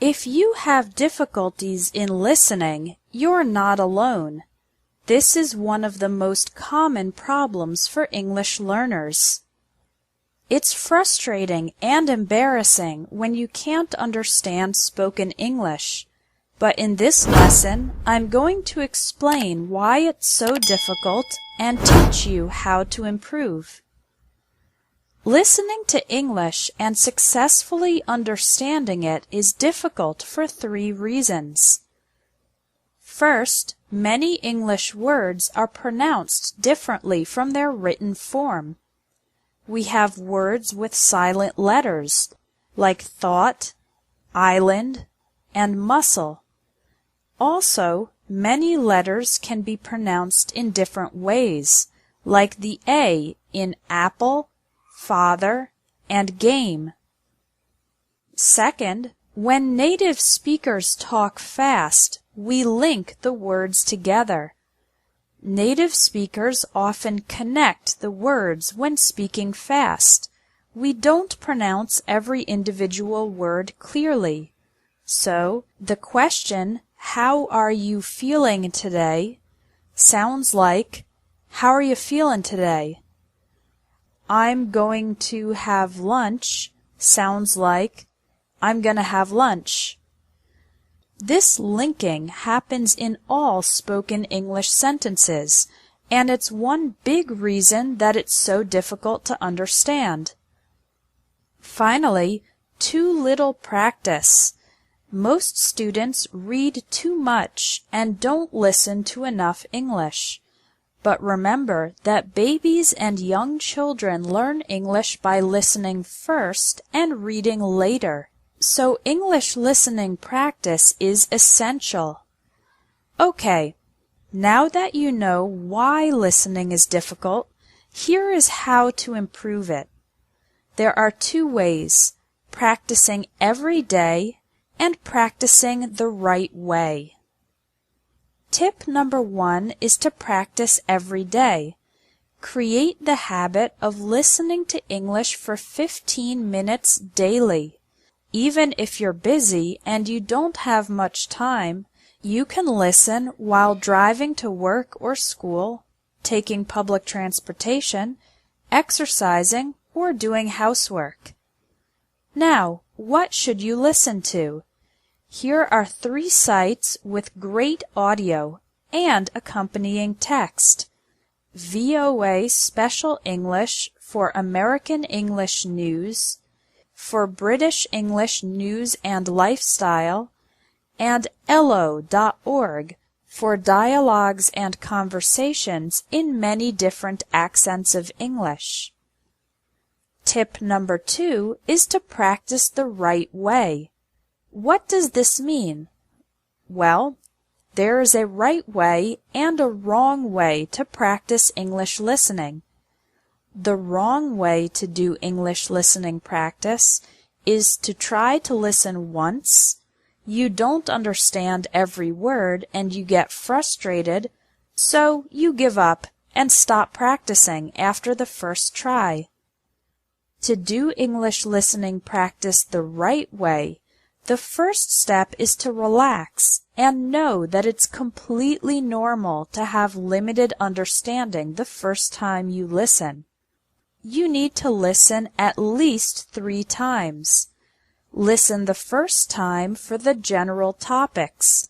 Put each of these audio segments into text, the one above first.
If you have difficulties in listening, you're not alone. This is one of the most common problems for English learners. It's frustrating and embarrassing when you can't understand spoken English, but in this lesson, I'm going to explain why it's so difficult and teach you how to improve. Listening to English and successfully understanding it is difficult for 3 reasons. First, many English words are pronounced differently from their written form. We have words with silent letters, like thought, island, and muscle. Also, many letters can be pronounced in different ways, like the A in apple, father, and game. Second, when native speakers talk fast, we link the words together. Native speakers often connect the words when speaking fast. We don't pronounce every individual word clearly. So, the question, "How are you feeling today?" sounds like, "How are you feeling today?" "I'm going to have lunch" sounds like, "I'm gonna have lunch." This linking happens in all spoken English sentences, and it's one big reason that it's so difficult to understand. Finally, too little practice. Most students read too much and don't listen to enough English. But remember that babies and young children learn English by listening first and reading later. So English listening practice is essential. Okay, now that you know why listening is difficult, here is how to improve it. There are 2 ways: practicing every day and practicing the right way. Tip number 1 is to practice every day. Create the habit of listening to English for 15 minutes daily. Even if you're busy and you don't have much time, you can listen while driving to work or school, taking public transportation, exercising, or doing housework. Now, what should you listen to? Here are 3 sites with great audio and accompanying text. VOA Special English for American English News, for British English News and Lifestyle, and elo.org for dialogues and conversations in many different accents of English. Tip number 2 is to practice the right way. What does this mean? Well, there is a right way and a wrong way to practice English listening. The wrong way to do English listening practice is to try to listen once, you don't understand every word and you get frustrated, so you give up and stop practicing after the first try. To do English listening practice the right way, the first step is to relax and know that it's completely normal to have limited understanding the first time you listen. You need to listen at least 3 times. Listen the first time for the general topics.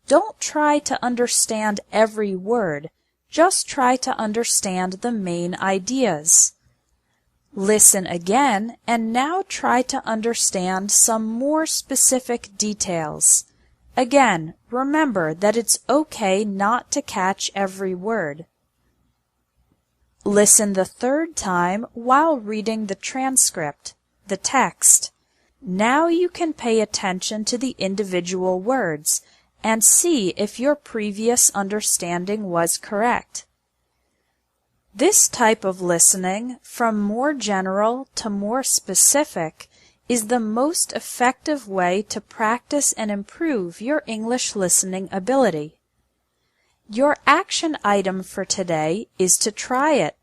Don't try to understand every word, just try to understand the main ideas. Listen again and now try to understand some more specific details. Again, remember that it's okay not to catch every word. Listen the 3rd time while reading the transcript, the text. Now you can pay attention to the individual words and see if your previous understanding was correct. This type of listening, from more general to more specific, is the most effective way to practice and improve your English listening ability. Your action item for today is to try it.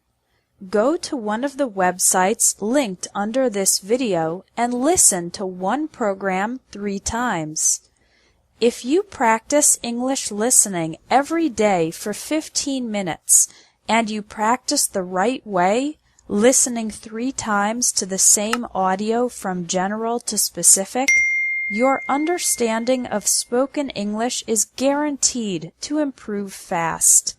Go to one of the websites linked under this video and listen to one program 3 times. If you practice English listening every day for 15 minutes and you practice the right way, listening 3 times to the same audio from general to specific, your understanding of spoken English is guaranteed to improve fast.